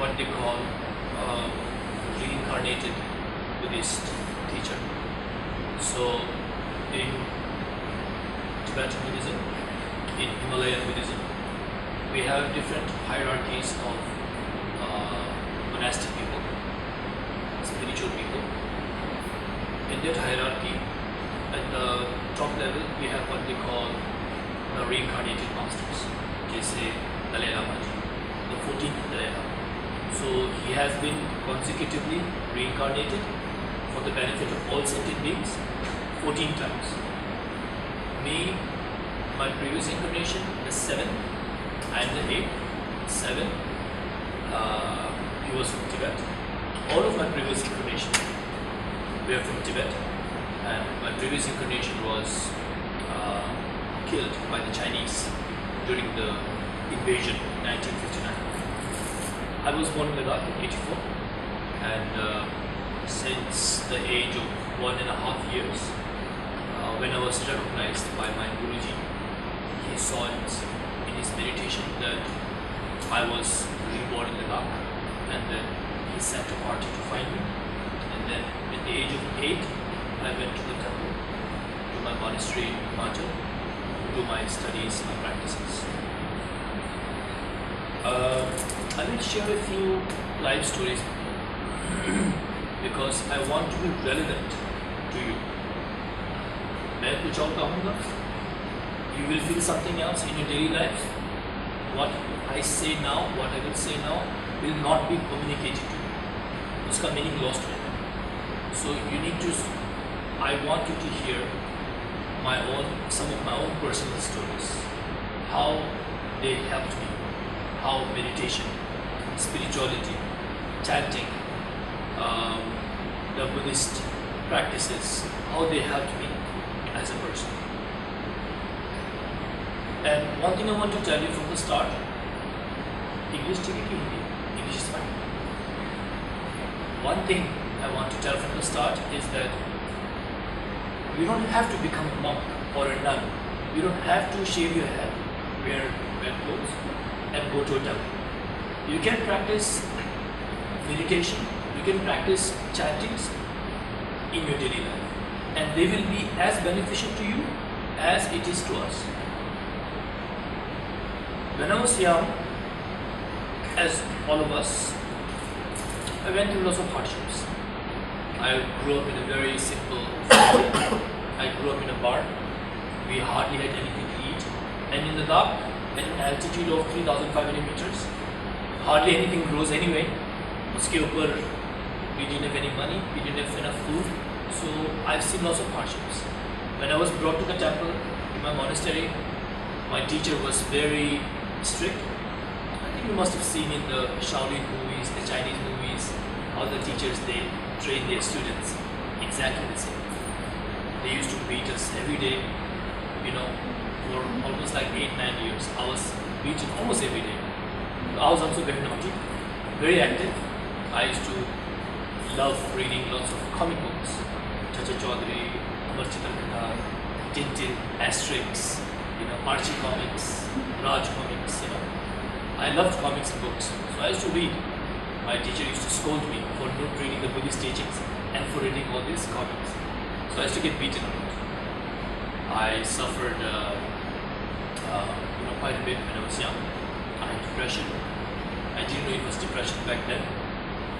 what they call reincarnated Buddhist teacher. So in Tibetan Buddhism, in Himalayan Buddhism, we have different hierarchies of monastic people, spiritual people. In that hierarchy, at the top level, we have what they call the reincarnated masters. Jesse Dalai Lama ji, the 14th Dalai Lama. So he has been consecutively reincarnated for the benefit of all sentient beings 14 times. Me, my previous incarnation, the 7th, and the 8th, 7. He was from Tibet. All of my previous incarnation were from Tibet, and my previous incarnation was killed by the Chinese during the invasion in 1959. I was born in Ladakh in 84, and since the age of 1.5 years, when I was recognized by my Guruji, he saw it in his meditation that I was reborn in Ladakh, and then he sent a party to find me. And then at the age of 8, I went to the temple, to my monastery in Himachal, to do my studies, my practices. I will share a few life stories because I want to be relevant to you. मैं कुछ और कहूँगा, you will feel something else in your daily life. What I say now, what I will say now, will not be communicated to you. उसका meaning lost हो जाएगा. So you need to. I want you to hear some of my own personal stories, how they helped me, how meditation, spirituality, chanting, the Buddhist practices, how they helped me as a person. And one thing I want to tell you from the start, English ठीक है कि Hindi? English is fine. One thing I want to tell from the start is that you don't have to become a monk or a nun. You don't have to shave your head, wear red clothes, and go to a temple. You can practice meditation, you can practice chantings in your daily life, and they will be as beneficial to you as it is to us. When I was young, as all of us, I went through lots of hardships. I grew up in a very simple family. I grew up in a barn. We hardly had anything to eat. And in the dark, at an altitude of 3,500 meters, hardly anything grows anyway. Uske upar, we didn't have any money, we didn't have enough food. So I've seen lots of hardships. When I was brought to the temple, in my monastery, my teacher was very strict. I think you must have seen in the Shaolin movies, the Chinese movies, how the teachers, they train their students exactly the same. They used to beat us every day, for almost like 8-9 years. I was beaten almost every day. I was also very naughty, very active. I used to love reading lots of comic books. Chacha Chaudhary, Amar Chitrakuta, Tintin, Asterix, Archie comics, Raj comics, I loved comics and books. So I used to read. My teacher used to scold me for not reading the Buddhist teachings and for reading all these comics. So I used to get beaten a lot. I suffered quite a bit when I was young. I had depression. I didn't know it was depression back then.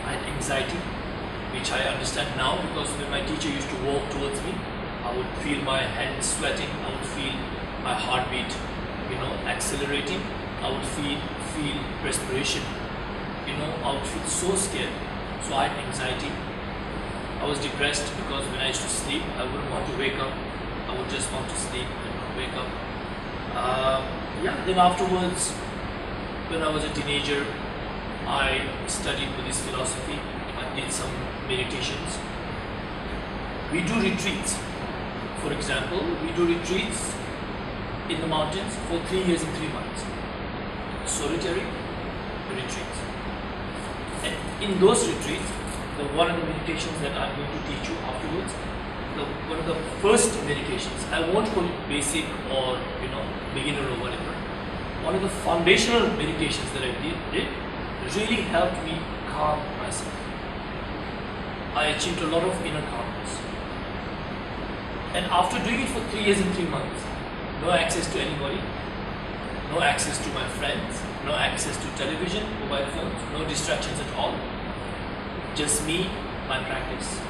I had anxiety, which I understand now because when my teacher used to walk towards me, I would feel my hands sweating. I would feel my heartbeat, accelerating. I would feel respiration. I would feel so scared. So I had anxiety. I was depressed because when I used to sleep, I wouldn't want to wake up. I would just want to sleep and not wake up. Then afterwards, when I was a teenager, I studied Buddhist philosophy. I did some meditations. We do retreats. For example, we do retreats in the mountains for 3 years and 3 months. Solitary retreats. And in those retreats, one of the meditations that I'm going to teach you afterwards, one of the first meditations, I won't call it basic or beginner or whatever. One of the foundational meditations that I did really helped me calm myself. I achieved a lot of inner calmness. And after doing it for 3 years and 3 months, no access to anybody, no access to my friends, no access to television, mobile phones, no distractions at all. Just me, my practice,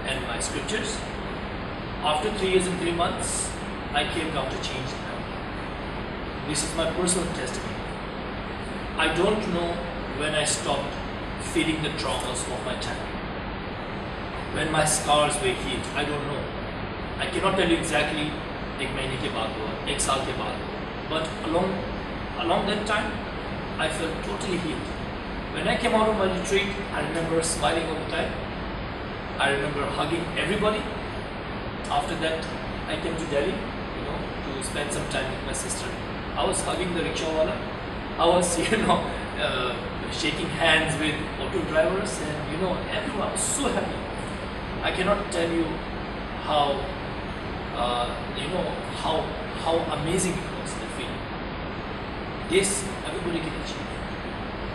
and my scriptures. After 3 years and 3 months, I came down to change the company. This is my personal testimony. I don't know when I stopped feeling the traumas of my childhood. When my scars were healed, I don't know. I cannot tell you exactly एक महीने के बाद हुआ, एक साल के बाद हुआ. But along that time, I felt totally healed. When I came out of my retreat, I remember smiling all the time. I remember hugging everybody. After that, I came to Delhi, to spend some time with my sister. I was hugging the rickshaw wala. I was, shaking hands with auto drivers, and everyone was so happy. I cannot tell you how amazing it was, the feeling. This everybody can achieve.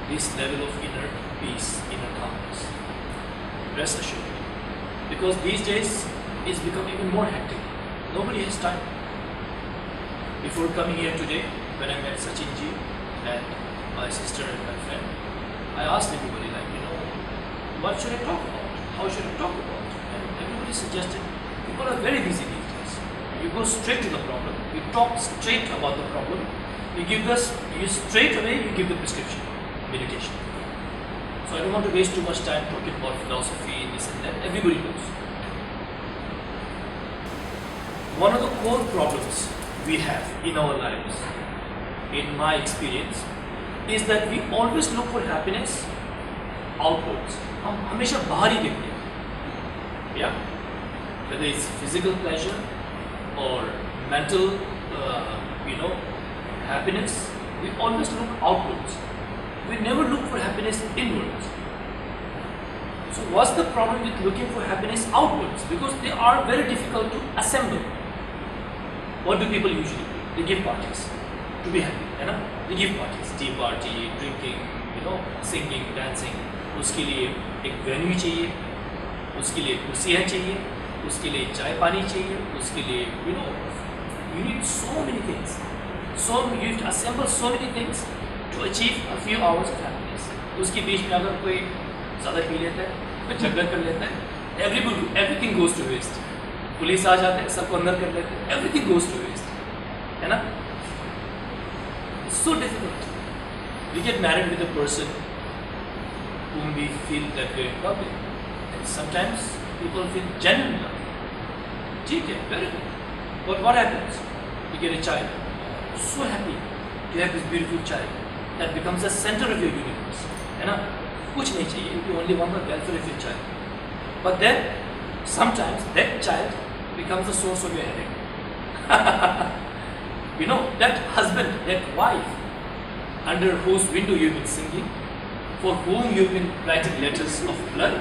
This level of inner peace, inner calmness. Rest assured. Because these days it's become even more hectic. Nobody has time. Before coming here today, when I met Sachin ji and my sister and my friend, I asked everybody, what should I talk about? How should I talk about? And everybody suggested, people are very busy these days. You go straight to the problem. You talk straight about the problem. You straight away, you give the prescription, meditation. So I don't want to waste too much time talking about philosophy, this and that. Everybody knows. One of the core problems we have in our lives, in my experience, is that we always look for happiness outwards. हम हमेशा बाहर ही देखते हैं. Yeah? Whether it's physical pleasure or mental, happiness, we always look outwards. We never look for happiness inwards. So what's the problem with looking for happiness outwards? Because they are very difficult to assemble. What do people usually do? They give parties to be happy, They give parties, tea party, drinking, singing, dancing. उसके लिए एक venue चाहिए, उसके लिए कुर्सियाँ चाहिए, उसके लिए चाय पानी चाहिए, उसके लिए you need so many things. So you have to assemble so many things to achieve a few hours of happiness. उसके बीच में अगर कोई ज़्यादा पी लेता है, कोई झगड़ा कर लेता है, everything goes to waste. Police आ जाते हैं, सबको अंदर कर लेते हैं, everything goes to waste. है ना? It's so difficult. We get married with a person whom we feel that we're in public. And sometimes people feel genuine love. Okay, very good. But what happens? You get a child. So happy to have this beautiful child that becomes the center of your universe. कुछ नहीं चाहिए. You only want the welfare of your child. But then sometimes that child becomes the source of your headache. That husband, that wife, under whose window you've been singing, for whom you've been writing letters of blood,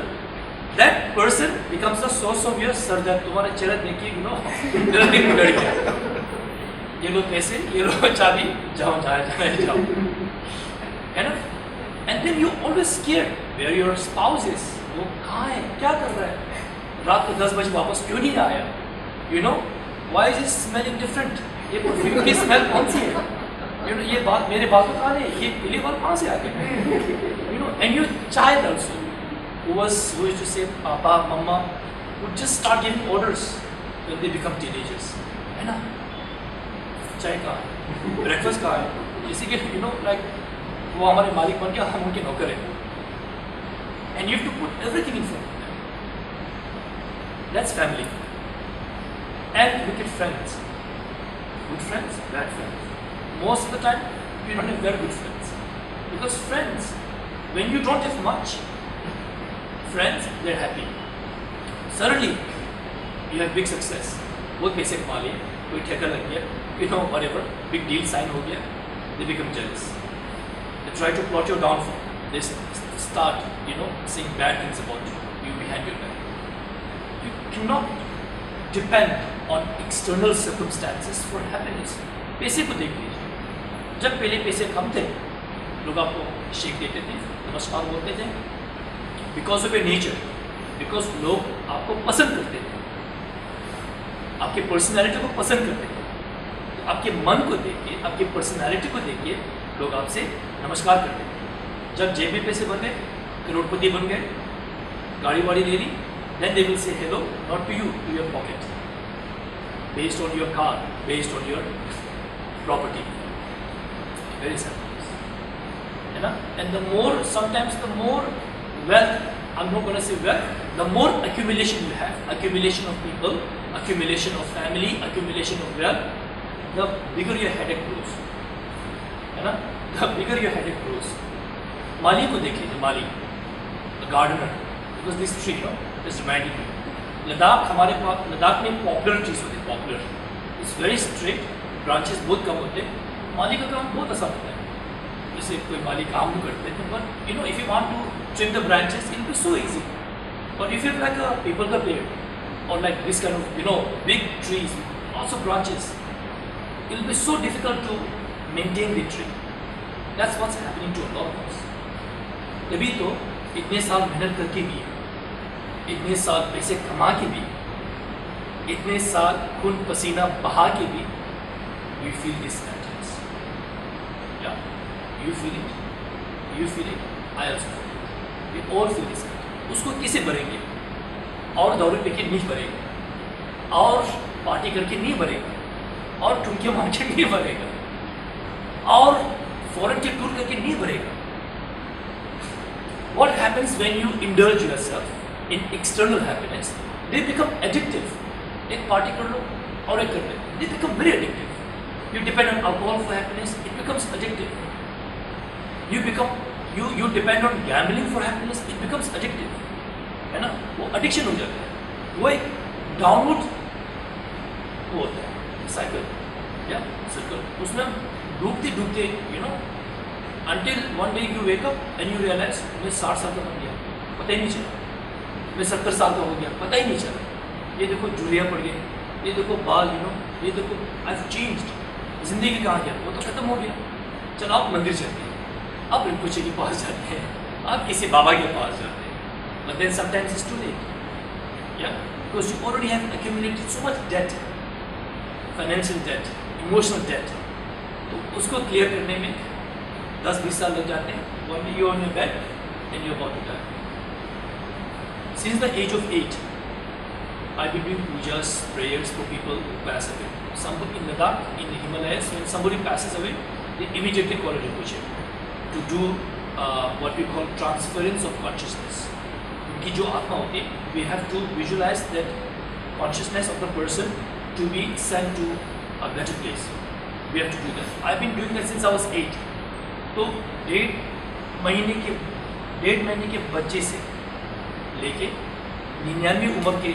that person becomes the source of your sardar. तुम्हारा चेहरा देखिए, दिल बिगड़ गया. ये लो पैसे, ये लो चाबी, जाओ. And then you're always scared where your spouse is. वो कहाँ है? क्या कर रहा है? रात को 10 बजे वापस क्यों नहीं आया? Why is it smelling different? ये परफ्यूम की स्मेल कौन सी है? ये बात मेरे बाल को कहाँ है? ये पीले बाल कहाँ से आ गए? And your child also, who used to say Papa, Mama, would just start giving orders when they become teenagers. है ना? चाय कहाँ है? Breakfast कहाँ है? जैसे कि वो हमारे मालिक बन गया, हम उनके नौकर हैं. And you have to put everything in front of them. That's family. And look at friends. Good friends, bad friends. Most of the time, you don't have very good friends. Because friends, when you don't have much, friends, they're happy. Suddenly, you have big success. बहुत पैसे कमा लिए, कोई ठेका लग गया, whatever, big deal sign हो गया, they become jealous. They try to plot your downfall. They start, saying bad things about you behind your back. You cannot depend on external circumstances for happiness. पैसे को देख लीजिए. जब पहले पैसे कम थे, लोग आपको शेक देते थे, नमस्कार बोलते थे, because of A nature, because लोग आपको पसंद करते थे, आपके पर्सनैलिटी को पसंद करते थे। तो आपके मन को देख के, आपकी पर्सनैलिटी को देख के लोग आपसे नमस्कार करते थे। जब जेब में पैसे बन गए, करोड़पति बन गए, गाड़ी वाड़ी ले ली, then they will say hello, not to you, to your pocket, based on your car, based on your property. Very simple, है ना? And the more, sometimes the more wealth, I'm not going to say wealth, the more accumulation you have, accumulation of people, accumulation of family, accumulation of wealth, the bigger your headache grows, है ना? The bigger your headache grows. माली को देख लीजिए, माली, the gardener, because this tree, you know, is reminding me. Ladakh हमारे पास, लद्दाख में popular चीज़ होती है, popular, it's very strict, branches बहुत कम होते हैं, माली का काम बहुत आसान होता है। जैसे कोई माली काम नहीं करते थे, but you know if you want to trim the branches it will be so easy. But if you like a पीपल का पेड़ और like this kind of you know big trees, lots of branches, it will be so difficult to maintain the tree. That's what's happening to a lot of us. तभी तो इतने साल मेहनत करके भी, इतने साल पैसे कमा के भी, इतने साल खून पसीना बहा के भी, वी फील दिस मैटर्स। या you feel it, you feel it, I also feel it, we all feel this matter. उसको किसे भरेंगे? और दारू पी के नहीं भरेगा, और पार्टी करके नहीं भरेगा, और ठुमके मार के नहीं भरेगा, और फॉरेन के टूर करके नहीं भरेगा। What happens when you indulge yourself in external happiness? They become addictive. एक पार्टी कर लो और एक कर लो, they become very addictive. You depend on alcohol for happiness, it becomes addictive. You depend on gambling for happiness, it becomes addictive. है ना? वो addiction हो जाता है, वो एक downward वो होता है cycle या circle, उसमें डूबते डूबते you know until one day you wake up and you realize मैं 60 साल का बन गया, पता ही नहीं चला, मैं 70 साल का हो गया, पता ही नहीं चला। ये देखो झुर्रियाँ पड़ गई, ये देखो बाल, यू नो, ये देखो I've changed, जिंदगी कहाँ गया, वो तो खत्म हो गया। चलो आप मंदिर चलते हैं, आप रिंपोचे के पास जाते हैं, आप किसी बाबा के पास जाते हैं, but then sometimes it's too late, yeah, because you already have accumulated so much debt, financial debt, emotional debt, तो उसको क्लियर करने में 10-20 साल लग जाते हैं। One day you're on your bed and you're about to die. Since the age of 8, I've been doing pujas, prayers for people who pass away. Somebody in Ladakh, in the Himalayas, when somebody passes away, they immediately call a Rinpoche to do what we call transference of consciousness. उनकी जो आत्मा होती है, we have to visualize that consciousness of the person to be sent to a better place. We have to do that. I've been doing that since I was 8. तो 1.5 महीने के बच्चे से लेके 99 उम्र के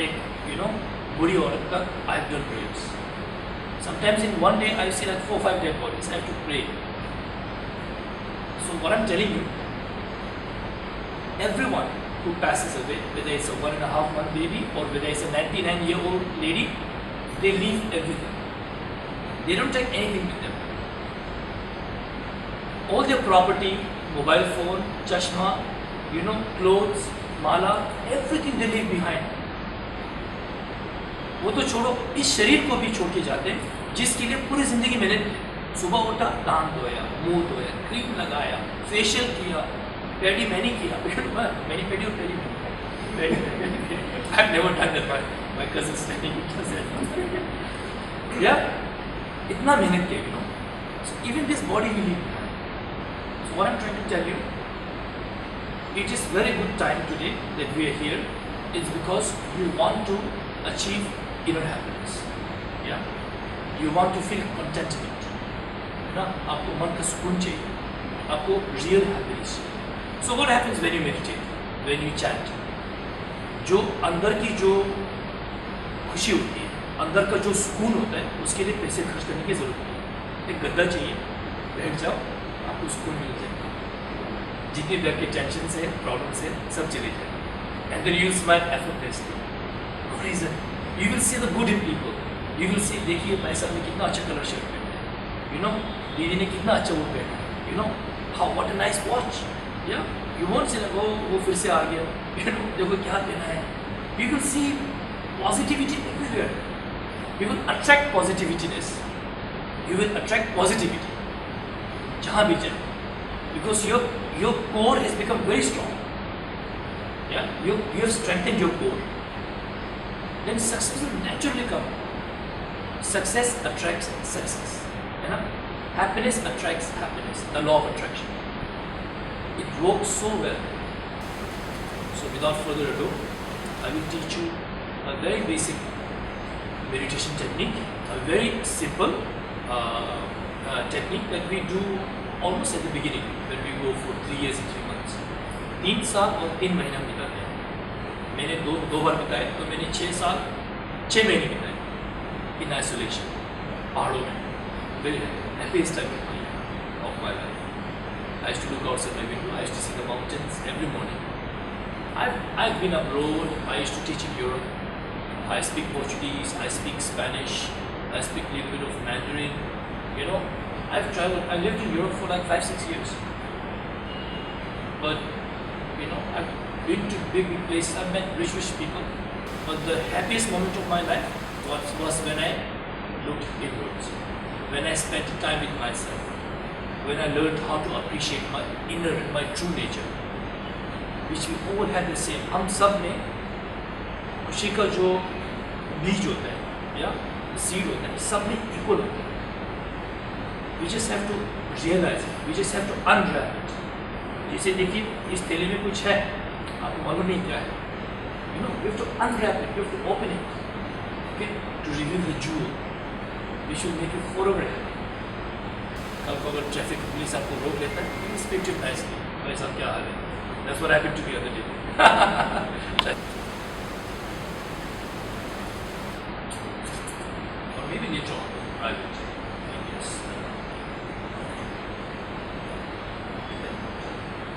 एक यू नो बुरी औरत तक I have done prayers. Sometimes in one day I see like 4-5 dead bodies, I have to pray. So what I am telling you, everyone who passes away, whether it's a 1.5 month baby or whether it's a 99-year-old lady, they leave everything. They don't take anything with them. All their property, mobile phone, chashma, you know, clothes, mala, everything they leave behind. वो तो छोड़ो, इस शरीर को भी छोड़ के जाते हैं जिसके लिए पूरी जिंदगी मेहनत की। सुबह उठा, दांत धोया, मुंह धोया, क्रीम लगाया, फेशियल किया, पेडी मैनी किया, मैनी पेडी और पेडी many. I've never done that, my cousin's telling me does that. Yeah, इतना मेहनत किया, you know. So even this body we leave behind. So what I'm trying to tell you, it is very good time today that we are here. It's because you want to achieve inner happiness. Yeah, you want to feel contentment. है ना? आपको मन का सुकून चाहिए, आपको real happiness चाहिए. So what happens when you meditate, when you chant? जो अंदर की जो खुशी होती है, अंदर का जो सुकून होता है, उसके लिए पैसे खर्च करने की ज़रूरत नहीं है। एक गद्दा चाहिए, बैठ जाओ, आपको सुकून मिल जाएगा, जितने तरह के टेंशन से, प्रॉब्लम से, सब चले जाएंगे। And then you smile effortlessly, no reason, you will see the good in people, you will see, देखिए भाई साहब ने कितना अच्छा कलर शर्ट पहना है, यू नो, दीदी ने कितना अच्छा वो पहना है, you know, how what a nice watch, Yeah, you won't say like, oh, वो फिर से आ गया, you know, देखो क्या देना है. You will see positivity everywhere. You will attract positiveness. You will attract positivity. जहाँ भी जाए, because your core has become very strong. Yeah, you have strengthened your core. Then success will naturally come. Success attracts success. You know? Happiness attracts happiness. The law of attraction. It works so well. So without further ado, I will teach you a very basic meditation technique, a very simple technique that we do almost at the beginning when we go for 3 years and 3 months. 3 साल और 3 महीना बिताते हैं. मैंने दो बार बिताए, तो मैंने 6 महीने बिताए in isolation, पहाड़ों में. Very happiest time of my life. I used to look outside my window. I used to see the mountains every morning. I've been abroad. I used to teach in Europe. I speak Portuguese. I speak Spanish. I speak a little bit of Mandarin. You know, I've traveled. I lived in Europe for like 5-6 years. But you know, I've been to big places. I've met rich people. But the happiest moment of my life was when I looked inwards. When I spent time with myself. When I learned how to appreciate my inner, my true nature, which we all had the same. हम सब में खुशी का जो बीज होता है, या सीड होता है, सब में equal होता है. We just have to realize it. We just have to unwrap it. जैसे देखिए इस थैले में कुछ है, आपको मालूम नहीं क्या है. You know, you have to unwrap it. You have to open it. Okay, to reveal the jewel. We should make it forever happy. कल को अगर ट्रैफिक पुलिस आपको रोक लेता है, you speak to him nicely. भाई साहब क्या हाल है? That's what happened to me the other day. Or maybe later on, I will. Yes.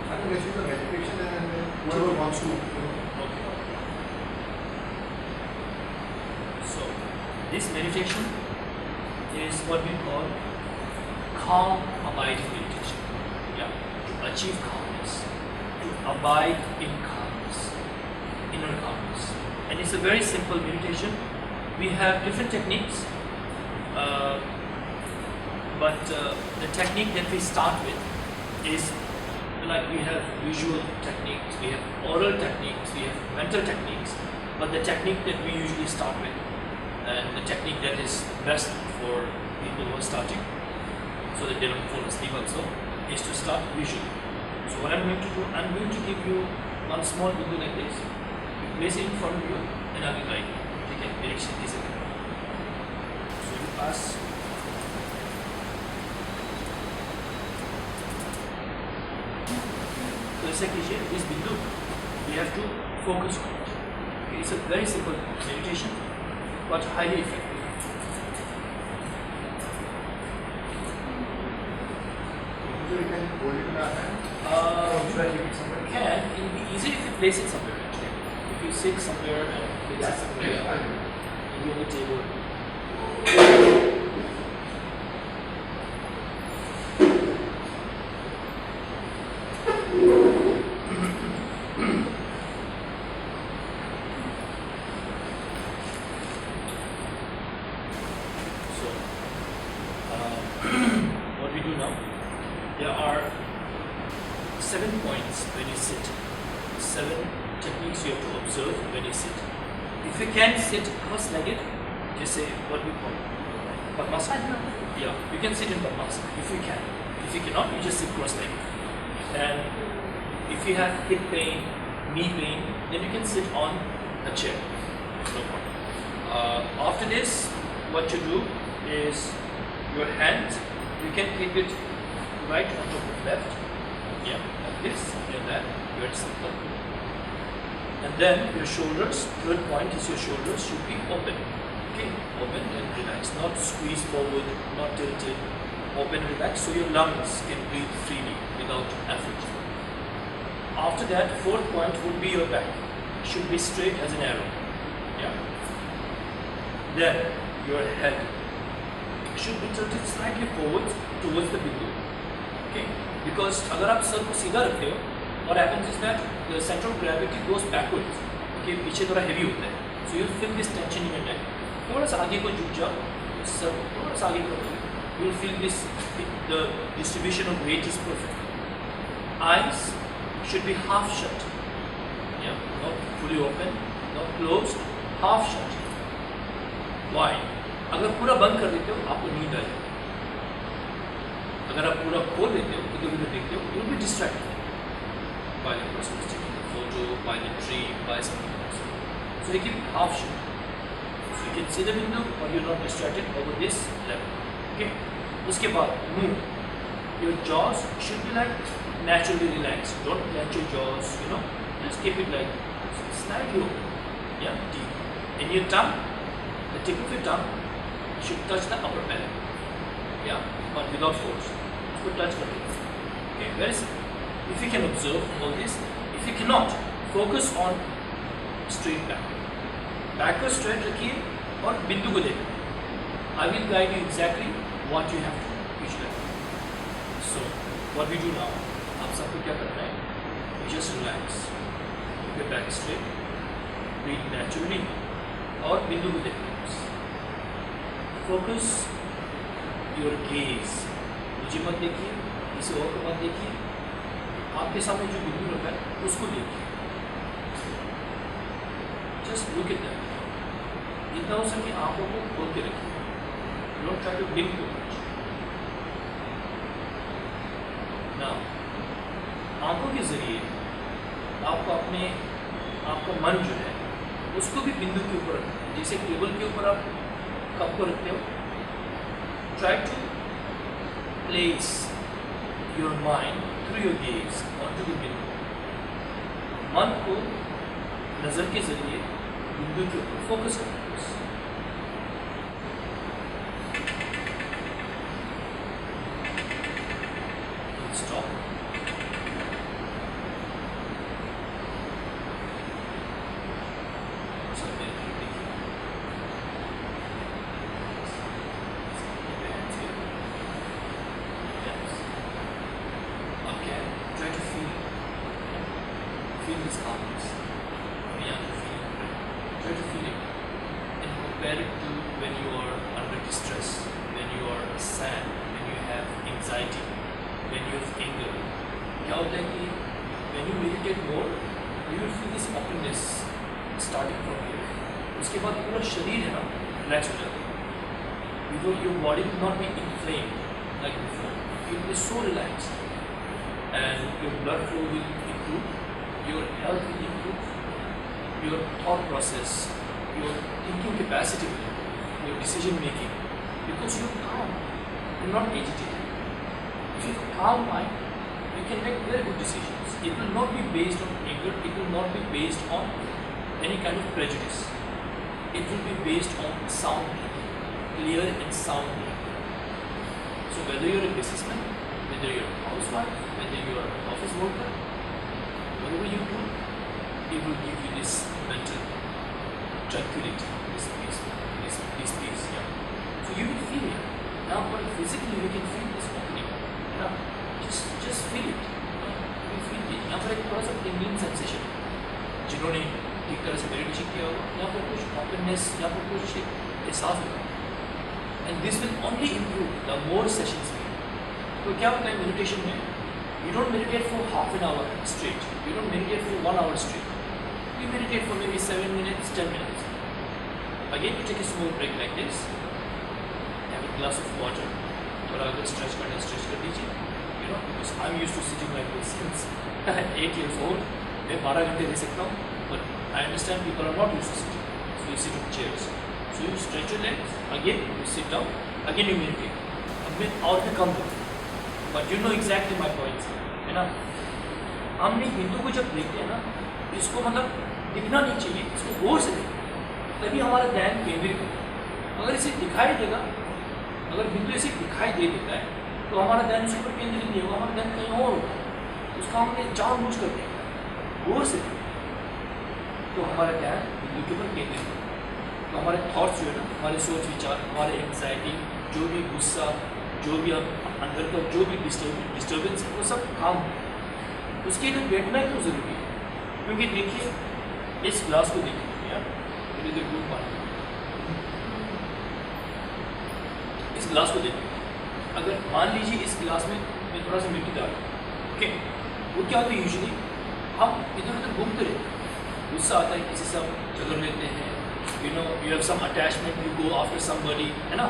I think this is a meditation and whoever wants to. Okay. So, this meditation is what we call calm abiding meditation. Yeah, to achieve calmness, to abide in calmness, inner calmness. And it's a very simple meditation. We have different techniques, but the technique that we start with is like we have visual techniques, we have oral techniques, we have mental techniques, but the technique that we usually start with, and the technique that is best for people who are starting, so that they don't fall asleep also, is to start visually. So what I'm going to do, I'm going to give you one small video like this. You place it in front of you, and I will guide you. Okay, direction is it. So you pass. तो ऐसा कीजिए, इस बिंदु we have to focus on it. Okay, it's a very simple meditation, but highly effective. So you can hold it in your hand. Should I keep it somewhere? Can it will be easier if you place it somewhere actually. If you sit somewhere and place it somewhere, I will. maybe on the table. So, what we do now, there are 7 points when you sit. 7 techniques you have to observe when you sit. If you can sit cross-legged, just say what we call Padmasana. Yeah, you can sit in Padmasana if you can. If you cannot, you just sit cross-legged. And if you have hip pain, knee pain, then you can sit on a chair. No problem. After this, what you do is your hand, you can keep it right on top of left. Yeah, like this and that. Very simple. And then your shoulders, third point is your shoulders should be open. Okay, open and relaxed, not squeeze forward, not tilted. Open and relaxed so your lungs can breathe freely without effort. After that, fourth point would be your back. Should be straight as an arrow. Yeah. Then your head should be tilted slightly forward towards the bindu. Okay? Because अगर आप sir को सीधा रखते हो what happens is that the center of gravity goes backwards. Okay, पीछे थोड़ा heavy होता है. So you feel this tension in your neck. थोड़ा सा आगे को झुक जाओ, सर थोड़ा सा आगे को. You will feel this. The distribution of weight is perfect. Eyes should be half shut. Yeah, not fully open, not closed, half shut. Why? अगर पूरा बंद कर देते हो आपको नींद आ जाएगी. अगर आप पूरा खोल देते हो तो कभी देखते हो you will be distracted by the person who's taking the photo, by the tree, by something else. So you keep half shut. So you can see the window or you're not distracted over this level. Okay. उसके बाद move. Your jaws should be like naturally relaxed. Don't clench your jaws. You know, just keep it like slightly open. Yeah, deep. And your tongue, the tip of your tongue should touch the upper palate. Yeah, but without force. So touch the lip. Okay, very simple. If you can observe all this, if you cannot, focus on straight back. Back को straight रखिए और बिंदु को देखिए. I will guide you exactly what you have to visualize. So, what we do now, आप सबको क्या करना है? You just relax. Keep your back straight. Breathe naturally. और बिंदु को देखिए. Focus your gaze. मुझे मत देखिए, किसी और को मत देखिए. आपके सामने जो बिंदु रखा है, उसको देखिए. Just look at that. जितना हो सके आंखों को खोल के रखिए. Don't try to blink too much. Now, आंखों के जरिए आपको आपका मन जो है उसको भी बिंदु के ऊपर रखना है. जैसे टेबल के ऊपर आप कप को रखते हो. Try to place your mind through your gaze onto the बिंदु. मन को नजर के जरिए बिंदु के ऊपर फोकस करना है. Stop. So okay. Try to feel this calmness. Yeah, try to feel it and compare it to when you are under distress, when you are sad, when you have anxiety, when you have anger. क्या होता है कि when you meditate more, you will feel this openness starting from here. उसके बाद पूरा शरीर है ना relax हो जाता है. Your body will not be inflamed like before. You will be so relaxed, and your blood flow will improve, your health will improve, your thought process, your thinking capacity will improve, your decision making, because you're calm, you're not agitated. If you have a calm mind, you can make very good decisions. It will not be based on anger, it will not be based on any kind of prejudice. It will be based on sound thinking, clear and sound thinking. So whether you're a businessman, whether you're a housewife, whether you're an office worker, whatever you do, it will give you this mental tranquility, this peace, yeah. So you will feel it. Now, but physically you can feel this opening. Yeah. Just feel it. You feel it. यहाँ पर एक थोड़ा सा tingling sensation है. जिन्होंने एक तरह से मेडिटेशन किया होगा, यहाँ पर कुछ openness, यहाँ पर कुछ एहसास होगा. And this will only improve the more sessions we do. तो क्या होता है meditation में? You don't meditate for half an hour straight. You don't meditate for 1 hour straight. You meditate for maybe 7 minutes, 10 minutes. Again, you take a small break like this. Have a glass of water. थोड़ा अगर stretch करना है, stretch कर दीजिए. You know, because I'm used to sitting like this since 8 years old. मैं 12 घंटे रह सकता हूँ. But I understand people are not used to sitting. So you sit on chairs. So you stretch your legs. Again, you sit down. Again, you meditate. अब मैं और भी कम दूँ. But you know exactly my points. है ना? हम एक बिंदु को जब देखते हैं ना, इसको मतलब दिखना नहीं चाहिए. इसको गौर से देखें. तभी हमारा ध्यान केंद्रित होगा. अगर इसे दिखाई देगा, अगर बिंदु ऐसे दिखाई दे देता है, तो हमारा ध्यान उस पर केंद्रित नहीं होगा. हमारा ध्यान कहीं और होगा. उसका हमने जानबूझ कर देखा. गौर से तो हमारा ध्यान बिंदु के ऊपर केंद्रित होगा. तो हमारे थॉट्स जो है ना, हमारे सोच विचार, हमारे एंग्जाइटी, जो भी गुस्सा, जो भी अंदर का जो भी डिस्टर्बेंस है, वो सब काम. उसके लिए बैठना क्यों ज़रूरी है? क्योंकि देखिए इस ग्लास को देखिए यार, ग्रुप पानी, इस ग्लास को देखिए, अगर मान लीजिए इस गिलास में मैं थोड़ा सा मिट्टी डाल, ओके, वो क्या होता है यूजुअली हम इधर उधर घूमते रहते हैं, गुस्सा आता है किसी से हम झगड़ लेते हैं, you know you have some attachment, you go after somebody, है ना,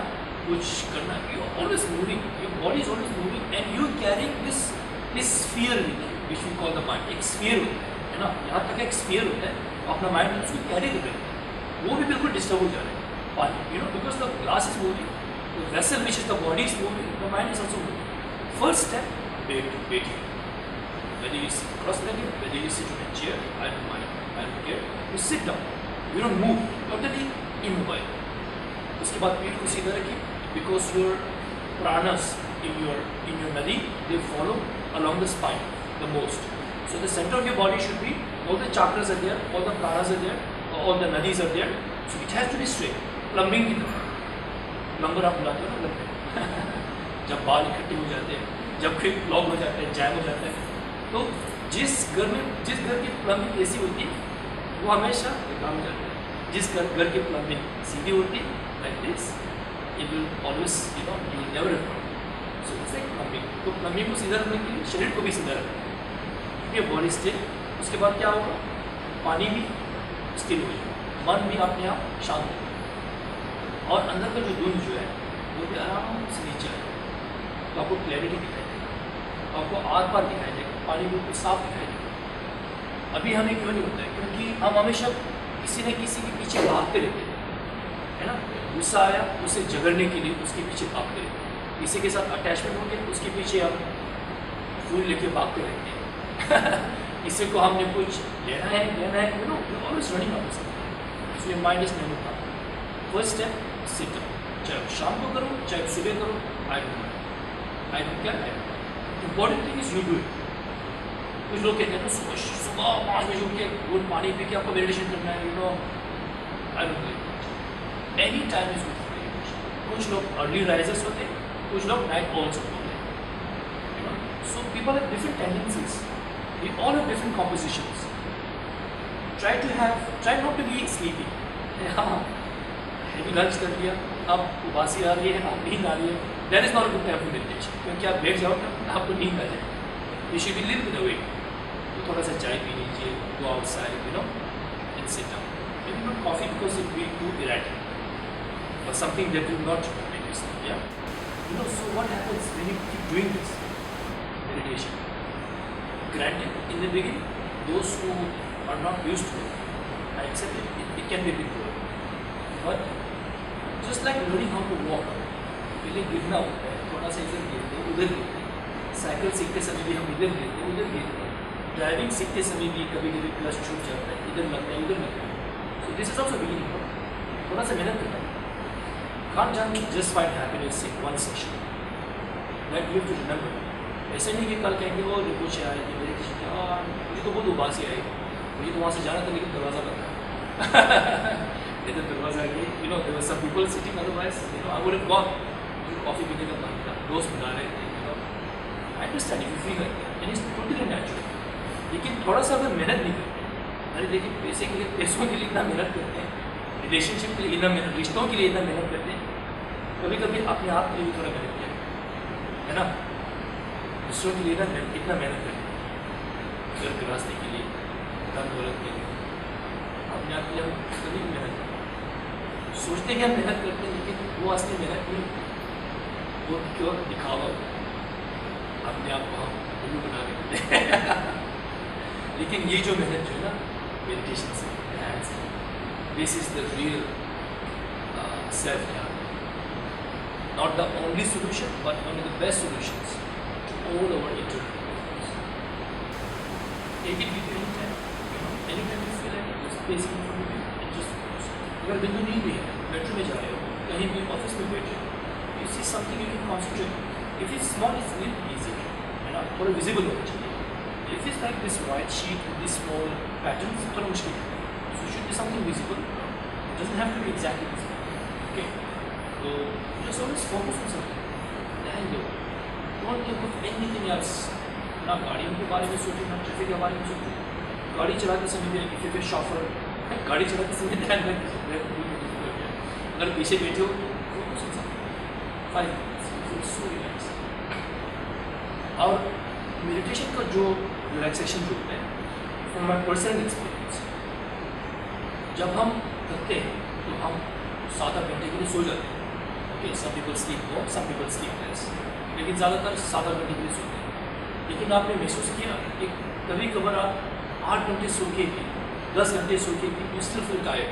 कुछ करना, you are always moving, your body is always moving and you carrying this sphere with you which we call the mind. एक sphere होता है ना, यहाँ तक एक स्फीयर होता है, अपना माइंड उसको कैरी कर रहे हैं, वो भी बिल्कुल डिस्टर्ब हो जा रहे हैं पानी, you know, because the glass is moving, the vessel which is the body is moving, the mind is also moving. First step, waiting. Whether you sit cross-legged, whether you sit on a chair, I don't mind, I don't care. You sit down, you don't move, totally immobile. उसके बाद पीठ को सीधा रखिए, because your pranas in your nadi, they follow along the spine the most. So the center of your body should be, all the chakras are there, all the pranas are there, all the nadis are there. So it has to be straight. Plumbing की तरह plumber आप बुलाते हो ना घर जब बाल इकट्ठे हो जाते हैं, जब फिर ब्लॉक हो जाते हैं, जैम हो जाते हैं, तो जिस घर की प्लम्बिंग ऐसी होती है वो हमेशा काम हो जाता है। जिस घर की प्लम्बिंग सीधी होती है like this, it will always you know you will never have problem. So it's like plumbing. तो प्लम्बिंग को सीधा रखने के लिए शरीर को भी सीधा रखना है, बॉडी स्टिल। उसके बाद क्या होगा, पानी भी स्टिल हो जाएगा, मन भी अपने आप शांत होगा और अंदर का जो धुंध जो है वो भी आराम से नीचे आएगा, तो आपको क्लैरिटी दिखाई देगा, आपको आर पार दिखाई देगा, पानी बिल्कुल साफ दिखाई देगा। अभी हमें क्यों नहीं होता है? क्योंकि हम हमेशा किसी न किसी के पीछे भागते रहते हैं, है ना। गुस्सा आया उसे झगड़ने के लिए उसके पीछे भागते रहते हैं, किसी के साथ अटैचमेंट हो गया उसके पीछे हम फूल लेके भागते रहते हैं किसी को हमने कुछ लेना है you know always running of something, so your mind is never काम। फर्स्ट स्टेप, सिट डाउन, चाहे शाम को करो चाहे सुबह करो, I don't care. Important thing is you do it. कुछ लोग कहते हैं ना सुबह 5 बजे उठ के गुड पानी पी के आपको मेडिटेशन करना है, you know I don't do any time is good for meditation. कुछ लोग अर्ली राइजर्स होते हैं, कुछ लोग नाइट ऑल्स होते हैं, you know. So people have different tendencies, we all have different compositions. Try not to be sleepy. हाँ, lunch कर लिया, अब उबासी आ रही है, अब नींद आ रही है, that is not a good time for meditation, क्योंकि आप बैठ जाओ ना आपको नींद आ जाएगी। You should be live with a wait, तो थोड़ा सा चाय पी लीजिए, go outside, you know, and sit down. Maybe not coffee because it will be too erratic, or something that will not make you sleep. Yeah, you know. So what happens when you keep doing this meditation? Granted, in the beginning, those who are not used to it, I accept it. It can be a bit boring, but just like learning how to walk, पहले गिरना होता है, थोड़ा सा इधर गिरते उधर गिरते, साइकिल सीखते समय भी हम इधर गिरते उधर गिरते, ड्राइविंग सीखते समय भी कभी कभी क्लच छूट जाता है, इधर लगता है उधर लगता है। So this is also beginning. थोड़ा सा मेहनत करना है। Can't just find happiness in one session. That you have to remember. ऐसे नहीं कि कल कहेंगे वो कुछ आए कि मेरे किसी क्या मुझे तो बहुत उबासी आई, मुझे तो वहाँ से जाना था लेकिन दरवाज़ा बंद था इधर दरवाज़ा आगे, you know, there were some people sitting, otherwise, you know, I would have gone. मुझे कॉफ़ी पीने का मन था, दोस्त बुला रहे थे, you know. I understand if you feel like that, and it's totally natural. लेकिन थोड़ा सा अगर मेहनत नहीं करते, अरे देखिए पैसे के लिए, पैसों के लिए इतना मेहनत करते हैं, रिलेशनशिप के लिए इतना मेहनत, रिश्तों के लिए इतना मेहनत करते हैं, कभी कभी अपने आप के लिए भी थोड़ा मेहनत किया है ना, दूसरों के लिए इतना मेहनत करते हैं, घर गृहस्थी के लिए, धन दौलत के लिए, अपने आप के लिए हम कभी भी मेहनत करते हैं, सोचते हैं कि हम मेहनत करते हैं, लेकिन वो असली मेहनत नहीं, वो क्यों दिखावा, अपने आप को हम उल्लू बना देते हैं लेकिन ये जो मेहनत जो है ना मेडिटेशन से, ध्यान से, this is the real self ध्यान, not the only solution but one of the best solutions to all our internal problems. Take it with any time, any time you feel like this place in front of you, and just focus. अगर बिंदु नहीं भी है, metro में जा रहे हो, कहीं भी ऑफिस में बैठे हो, you see something you can concentrate, if it's small it's little easy, है ना, थोड़ा विजिबल होना चाहिए। If it's like this white sheet with these small patterns, थोड़ा मुश्किल है, so it should be something visible. It doesn't have to be exactly visible. Okay, so just always focus on something. Don't think of anything else. ना गाड़ियों के बारे में सोचो, ना ट्रैफिक के बारे में सोचो। गाड़ी चलाते समय इफ यू शॉफर, गाड़ी चलाते समय ध्यान रखिए, अगर पीछे बैठे हो तो सुन सकते हो 5 minutes, सो रिलैक्स। और मेडिटेशन का जो रिलैक्सेशन जो है, फ्रॉम माई पर्सनल एक्सपीरियंस, जब हम करते हैं तो हम 7-8 घंटे के लिए सो जाते हैं। Okay, some people sleep more, some people sleep less, लेकिन ज़्यादातर 7-8 घंटे के लिए सोते हैं। लेकिन आपने महसूस किया कि कभी कभार आप 8 घंटे सो के भी, 10 घंटे सो के भी यू स्टिल फील टायर्ड।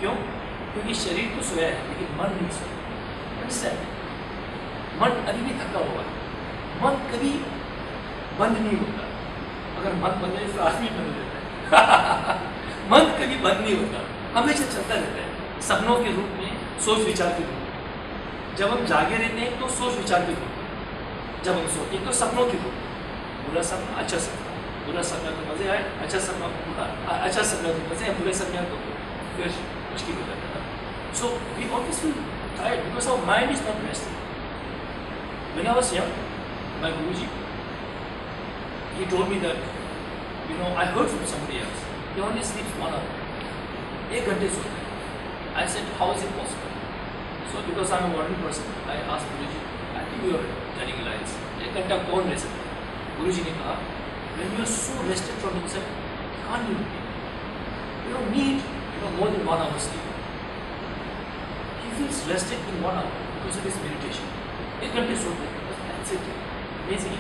क्यों? क्योंकि शरीर तो सोया है लेकिन मन नहीं सोया। मन अभी भी थका हुआ है, मन कभी बंद नहीं होता। अगर मन बंद है तो आदमी बंद हो जाता है मन कभी बंद नहीं होता, हमेशा चलता रहता है, सपनों के रूप में, सोच विचार के रूप में। जब हम जागे रहते हैं तो सोच विचार के रूप में, जब हम सोते हैं तो सपनों के रूप में। बुरा सपना, अच्छा सपना, बुरा सपना तो मज़े आए, अच्छा सपना बुरा, अच्छा सपना तो मज़े आए, बुरे सपना तो फिर मुश्किल हो जाता है। So we always feel tired because our mind is not resting. When I was young, my Guruji, he told me that, I heard from somebody else, he only sleeps 1 hour. 1 घंटे सोता है. I said, how is it possible? So because I'm a modern person, I asked Guruji, I think you are telling lies. 1 घंटा कौन रह सकता है? Guruji ने कहा, when you are so rested from inside, can't you sleep? You don't need, more than 1 hour sleep. He feels rested in 1 hour because of his meditation. 1 घंटे सोते हैं, that's it. Amazing.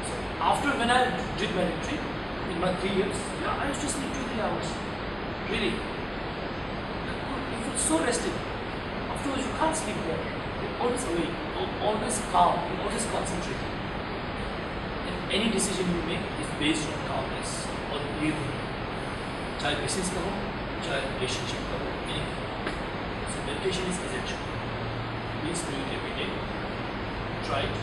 So after when I did my retreat, in my 3 years, I used to sleep 2-3 hours. Really. You feel so rested. Afterwards you can't sleep more. You're always awake, you're always calm, you're always concentrated. And any decision you make is based on calmness or breathing. चाहे business का हो, चाहे relationship का हो, anything. So meditation is essential. Please do it every day. Try it.